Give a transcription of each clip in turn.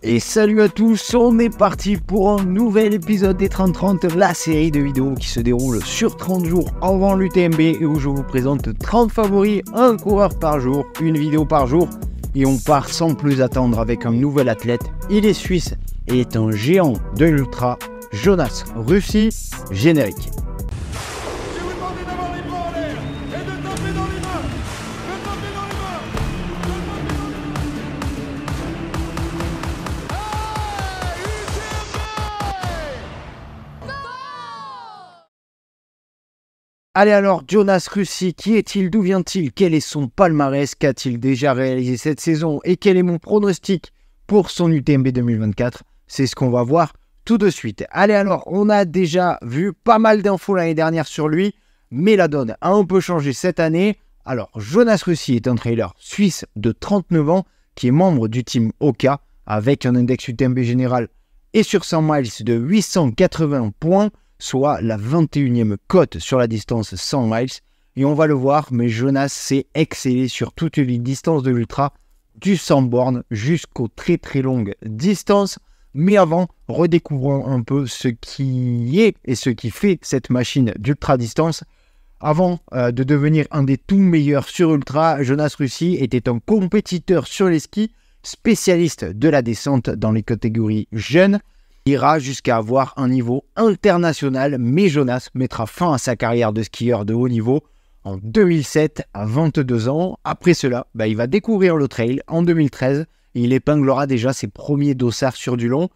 Et salut à tous, on est parti pour un nouvel épisode des 30-30, la série de vidéos qui se déroule sur 30 jours avant l'UTMB et où je vous présente 30 favoris, un coureur par jour, une vidéo par jour. Et on part sans plus attendre avec un nouvel athlète. Il est suisse et est un géant de l'ultra, Jonas Rossi, générique. Allez alors, Jonas Rossi, qui est-il? D'où vient-il? Quel est son palmarès? Qu'a-t-il déjà réalisé cette saison? Et quel est mon pronostic pour son UTMB 2024? C'est ce qu'on va voir tout de suite. Allez alors, on a déjà vu pas mal d'infos l'année dernière sur lui, mais la donne a un peu changé cette année. Alors, Jonas Rossi est un trailer suisse de 39 ans qui est membre du team Oka avec un index UTMB général et sur 100 miles de 880 points, soit la 21e cote sur la distance 100 miles. Et on va le voir, mais Jonas s'est excellé sur toutes les distances de l'ultra, du 100 bornes jusqu'aux très très longues distances. Mais avant, redécouvrons un peu ce qui est et ce qui fait cette machine d'ultra distance. Avant de devenir un des tout meilleurs sur ultra, Jonas Rossi était un compétiteur sur les skis, spécialiste de la descente dans les catégories jeunes. Il ira jusqu'à avoir un niveau international, mais Jonas mettra fin à sa carrière de skieur de haut niveau en 2007 à 22 ans. Après cela, il va découvrir le trail en 2013 et il épinglera déjà ses premiers dossards sur du long.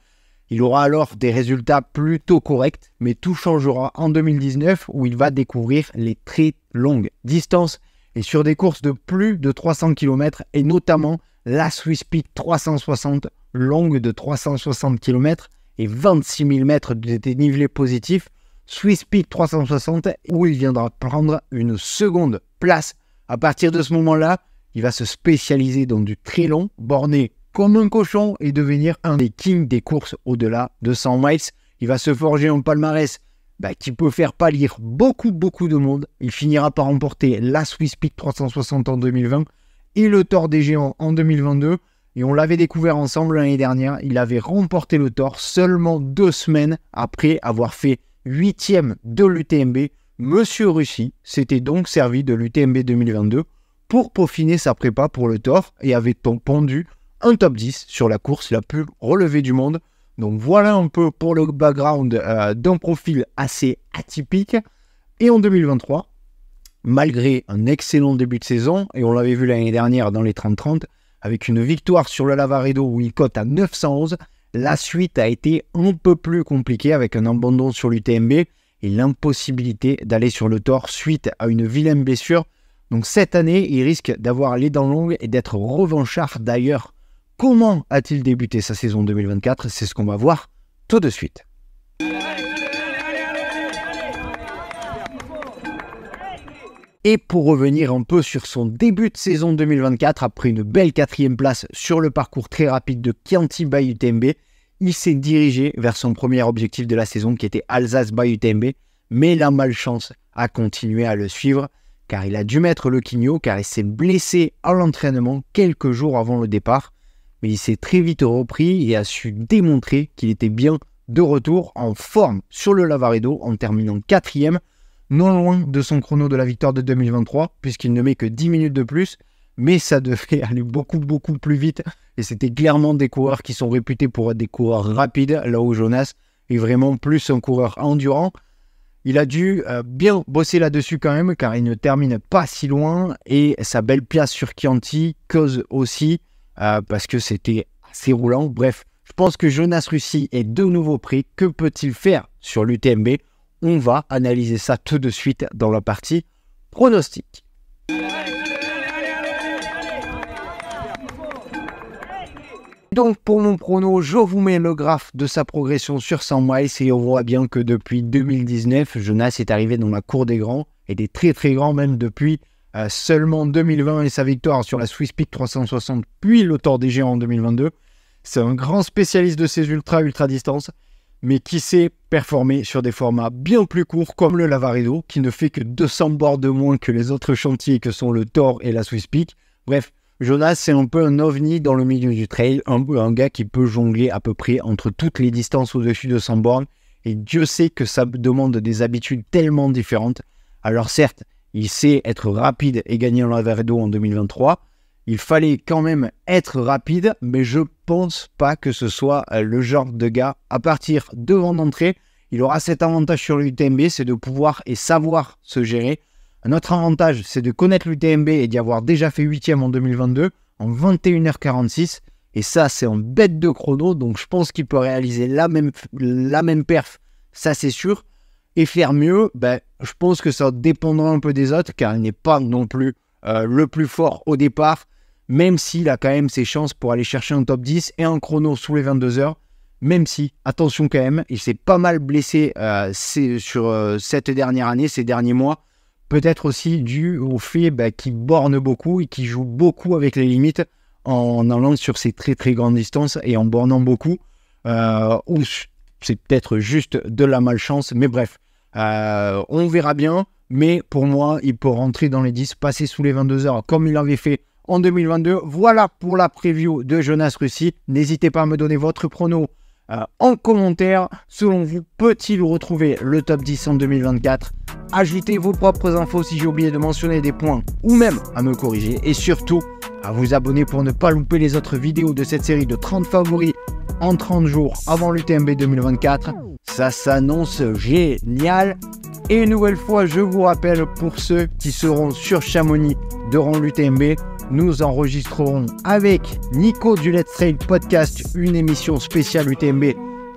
Il aura alors des résultats plutôt corrects, mais tout changera en 2019 où il va découvrir les très longues distances et sur des courses de plus de 300 km et notamment la Swiss Peak 360, longue de 360 km et 26 000 mètres de dénivelé positif, Swiss Peak 360, où il viendra prendre une seconde place. À partir de ce moment-là, il va se spécialiser dans du très long, borné comme un cochon et devenir un des kings des courses au-delà de 100 miles. Il va se forger un palmarès qui peut faire pâlir beaucoup de monde. Il finira par remporter la Swiss Peak 360 en 2020 et le Tour des Géants en 2022. Et on l'avait découvert ensemble l'année dernière. Il avait remporté le Tour seulement 2 semaines après avoir fait 8e de l'UTMB. Monsieur Rossi s'était donc servi de l'UTMB 2022 pour peaufiner sa prépa pour le Tour et avait pondu un top 10 sur la course la plus relevée du monde. Donc voilà un peu pour le background d'un profil assez atypique. Et en 2023, malgré un excellent début de saison, et on l'avait vu l'année dernière dans les 30-30, avec une victoire sur le Lavaredo où il cote à 911, la suite a été un peu plus compliquée avec un abandon sur l'UTMB et l'impossibilité d'aller sur le Tour suite à une vilaine blessure. Donc cette année, il risque d'avoir les dents longues et d'être revanchard d'ailleurs. Comment a-t-il débuté sa saison 2024? C'est ce qu'on va voir tout de suite. Et pour revenir un peu sur son début de saison 2024, après une belle 4e place sur le parcours très rapide de Chianti by UTMB, il s'est dirigé vers son premier objectif de la saison qui était Alsace by UTMB, mais la malchance a continué à le suivre car il a dû mettre le quignon car il s'est blessé à l'entraînement quelques jours avant le départ, mais il s'est très vite repris et a su démontrer qu'il était bien de retour en forme sur le Lavaredo en terminant 4e, non loin de son chrono de la victoire de 2023, puisqu'il ne met que 10 minutes de plus, mais ça devait aller beaucoup plus vite, et c'était clairement des coureurs qui sont réputés pour être des coureurs rapides, là où Jonas est vraiment plus un coureur endurant. Il a dû bien bosser là-dessus quand même, car il ne termine pas si loin, et sa belle place sur Chianti cause aussi, parce que c'était assez roulant. Bref, je pense que Jonas Rossi est de nouveau prêt. Que peut-il faire sur l'UTMB? On va analyser ça tout de suite dans la partie pronostic. Donc pour mon prono, je vous mets le graphe de sa progression sur 100 miles et on voit bien que depuis 2019, Jonas est arrivé dans la cour des grands et des très grands même depuis seulement 2020 et sa victoire sur la Swiss Peak 360 puis le Tour des Géants en 2022. C'est un grand spécialiste de ces ultra distance, mais qui sait performer sur des formats bien plus courts comme le Lavaredo, qui ne fait que 200 bords de moins que les autres chantiers que sont le Tour et la Swiss Peak. Bref, Jonas, c'est un peu un ovni dans le milieu du trail, un gars qui peut jongler à peu près entre toutes les distances au-dessus de 100 bornes. Et Dieu sait que ça demande des habitudes tellement différentes. Alors certes, il sait être rapide et gagner un Laverdo en 2023. Il fallait quand même être rapide, mais je pense pas que ce soit le genre de gars. À partir devant d'entrée, il aura cet avantage sur l'UTMB, c'est de pouvoir et savoir se gérer. Un autre avantage, c'est de connaître l'UTMB et d'y avoir déjà fait 8e en 2022, en 21h46. Et ça, c'est en bête de chrono, donc je pense qu'il peut réaliser la même perf, ça c'est sûr. Et faire mieux, je pense que ça dépendra un peu des autres, car il n'est pas non plus le plus fort au départ, même s'il a quand même ses chances pour aller chercher un top 10 et un chrono sous les 22 heures. Même si, attention quand même, il s'est pas mal blessé sur cette dernière année, ces derniers mois. Peut-être aussi dû au fait qu'il borne beaucoup et qu'il joue beaucoup avec les limites en allant sur ces très très grandes distances et en bornant beaucoup. Ou c'est peut-être juste de la malchance, mais bref. On verra bien, mais pour moi, il peut rentrer dans les 10, passer sous les 22 heures comme il l'avait fait en 2022. Voilà pour la preview de Jonas Russi. N'hésitez pas à me donner votre prono en commentaire. Selon vous, peut-il retrouver le top 10 en 2024? Ajoutez vos propres infos si j'ai oublié de mentionner des points ou même à me corriger. Et surtout, à vous abonner pour ne pas louper les autres vidéos de cette série de 30 favoris en 30 jours avant l'UTMB 2024. Ça s'annonce génial. Et une nouvelle fois, je vous rappelle, pour ceux qui seront sur Chamonix durant l'UTMB, nous enregistrerons avec Nico du Let's Trail Podcast une émission spéciale UTMB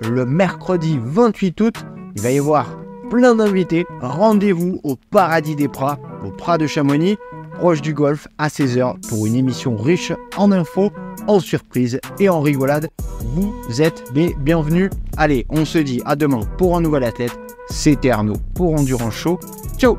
le mercredi 28 août. Il va y avoir plein d'invités. Rendez-vous au Paradis des Prats, au Prat de Chamonix, proche du golf, à 16h pour une émission riche en infos, en surprises et en rigolade. Vous êtes les bienvenus. Allez, on se dit à demain pour un nouvel athlète. C'était Arnaud pour Endurance Show. Ciao!